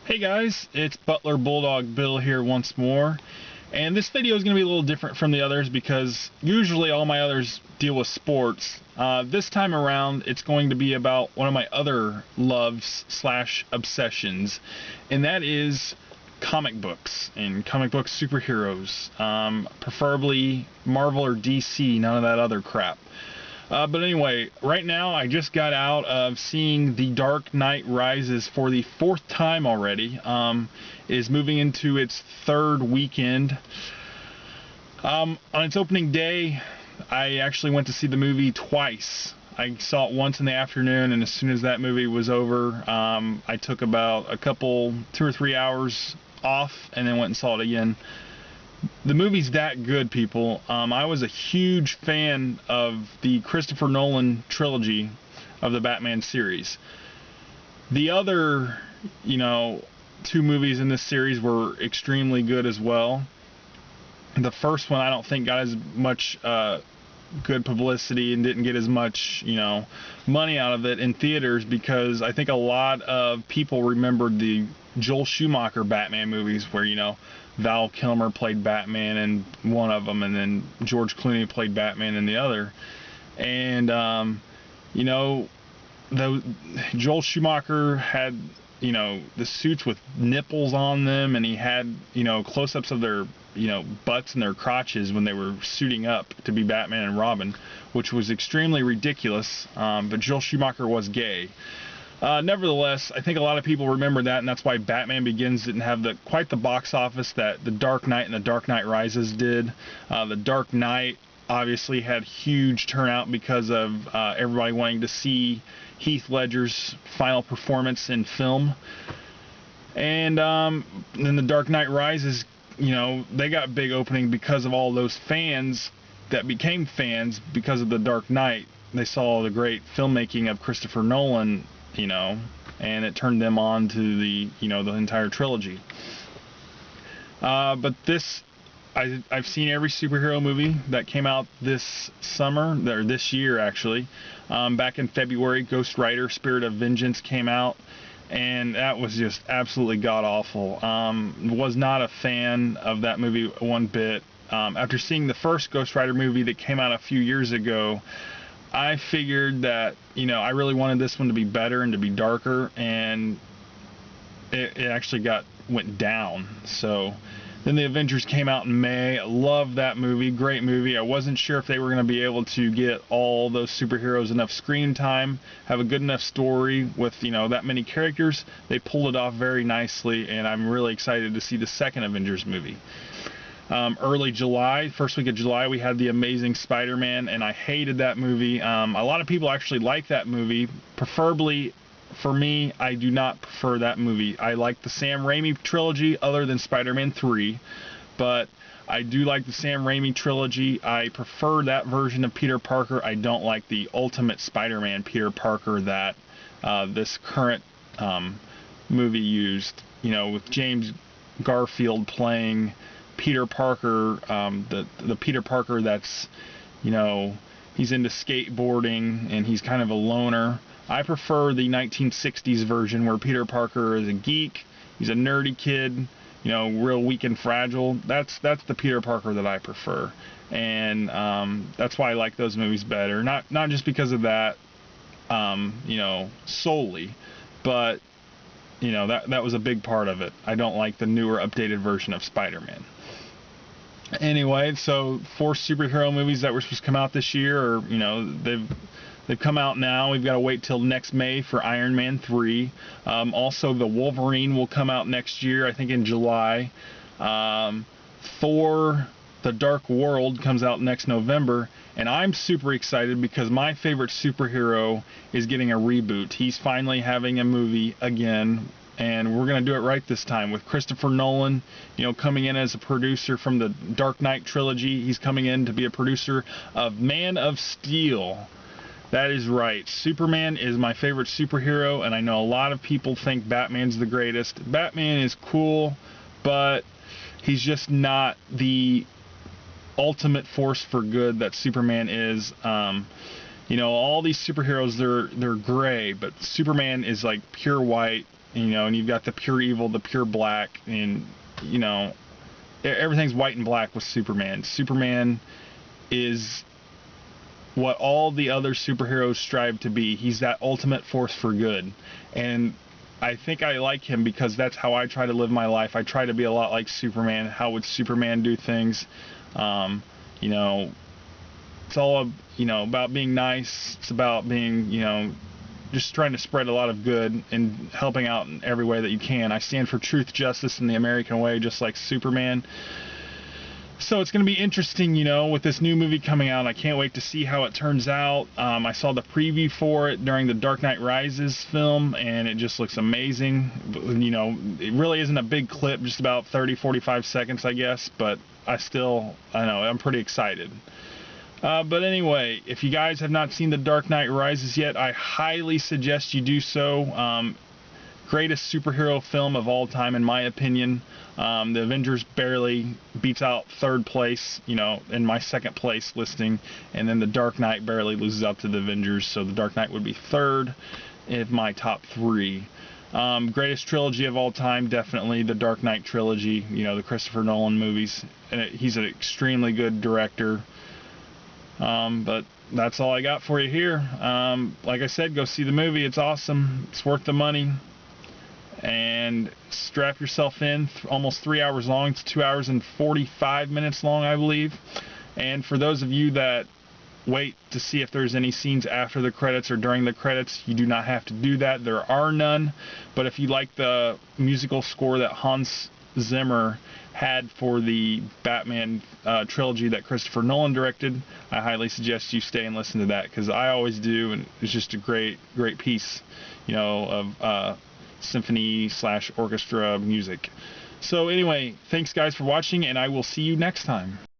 Hey guys, it's Butler Bulldog Bill here once more, and this video is going to be a little different from the others because usually all my others deal with sports. This time around it's going to be about one of my other loves slash obsessions, and that is comic books and comic book superheroes, preferably Marvel or DC, none of that other crap. But anyway, right now I just got out of seeing The Dark Knight Rises for the fourth time already. It is moving into its third weekend. On its opening day, I actually went to see the movie twice. I saw it once in the afternoon, and as soon as that movie was over, I took about 2 or 3 hours off and then went and saw it again. The movie's that good, people. I was a huge fan of the Christopher Nolan trilogy of the Batman series. The other, two movies in this series were extremely good as well. The first one I don't think got as much good publicity and didn't get as much, money out of it in theaters because I think a lot of people remembered the Joel Schumacher Batman movies where, Val Kilmer played Batman in one of them, and then George Clooney played Batman in the other. And Joel Schumacher had the suits with nipples on them, and he had close-ups of their butts and their crotches when they were suiting up to be Batman and Robin, which was extremely ridiculous. But Joel Schumacher was gay. Nevertheless, I think a lot of people remember that, and that's why Batman Begins didn't have quite the box office that The Dark Knight and The Dark Knight Rises did. The Dark Knight obviously had huge turnout because of everybody wanting to see Heath Ledger's final performance in film. And then The Dark Knight Rises, they got big opening because of all those fans that became fans because of The Dark Knight. They saw the great filmmaking of Christopher Nolan, and it turned them on to the entire trilogy. But I've seen every superhero movie that came out this summer, or this year actually. Back in February, Ghost Rider: Spirit of Vengeance came out, and that was just absolutely god-awful. Was not a fan of that movie one bit. After seeing the first Ghost Rider movie that came out a few years ago, I figured that, I really wanted this one to be better and to be darker, and it actually went down. So then the Avengers came out in May. I love that movie, great movie. I wasn't sure if they were going to be able to get all those superheroes enough screen time, have a good enough story with, that many characters. They pulled it off very nicely, and I'm really excited to see the second Avengers movie. Early July, first week of July, we had The Amazing Spider-Man, and I hated that movie. A lot of people actually like that movie. Preferably, for me, I do not prefer that movie. I like the Sam Raimi trilogy other than Spider-Man 3, but I do like the Sam Raimi trilogy. I prefer that version of Peter Parker. I don't like the Ultimate Spider-Man Peter Parker that this current movie used, with James Garfield playing Peter Parker, the Peter Parker that's, he's into skateboarding and he's kind of a loner. I prefer the 1960s version where Peter Parker is a geek, he's a nerdy kid, real weak and fragile. That's the Peter Parker that I prefer, and that's why I like those movies better. Not just because of that, solely, but that was a big part of it. I don't like the newer, updated version of Spider-Man. Anyway, so 4 superhero movies that were supposed to come out this year, or they've come out now. We've got to wait till next May for Iron Man 3. Also, the Wolverine will come out next year, I think in July. Thor: The Dark World comes out next November, and I'm super excited because my favorite superhero is getting a reboot. He's finally having a movie again, and we're going to do it right this time with Christopher Nolan, coming in as a producer from the Dark Knight trilogy. He's coming in to be a producer of Man of Steel. That is right. Superman is my favorite superhero, and I know a lot of people think Batman's the greatest. Batman is cool, but he's just not the ultimate force for good that Superman is. All these superheroes, they're gray, but Superman is like pure white. you know, and you've got the pure evil, the pure black, and, you know, everything's white and black with Superman. Superman is what all the other superheroes strive to be. He's that ultimate force for good. And I think I like him because that's how I try to live my life. I try to be a lot like Superman. How would Superman do things? You know, it's all, you know, about being nice. It's about being, you know, just trying to spread a lot of good and helping out in every way that you can. I stand for truth, justice, and the American way, just like Superman. So it's going to be interesting, you know, with this new movie coming out. I can't wait to see how it turns out. I saw the preview for it during the Dark Knight Rises film, and it just looks amazing. You know, it really isn't a big clip, just about 30-45 seconds, I guess, but I know, I'm pretty excited. But anyway, if you guys have not seen The Dark Knight Rises yet, I highly suggest you do so. Greatest superhero film of all time, in my opinion. The Avengers barely beats out third place, you know, in my second place listing, and then The Dark Knight barely loses out to The Avengers, so The Dark Knight would be third in my top three. Greatest trilogy of all time, definitely The Dark Knight trilogy, you know, the Christopher Nolan movies. And he's an extremely good director. But that's all I got for you here. Like I said, go see the movie. It's awesome. It's worth the money. And strap yourself in. Almost 3 hours long. It's 2 hours and 45 minutes long, I believe. And for those of you that wait to see if there's any scenes after the credits or during the credits, you do not have to do that. There are none. But if you like the musical score that Hans Zimmer had for the Batman trilogy that Christopher Nolan directed, I highly suggest you stay and listen to that, because I always do, and it's just a great piece, you know, of symphony/orchestra music. So anyway, thanks guys for watching, and I will see you next time.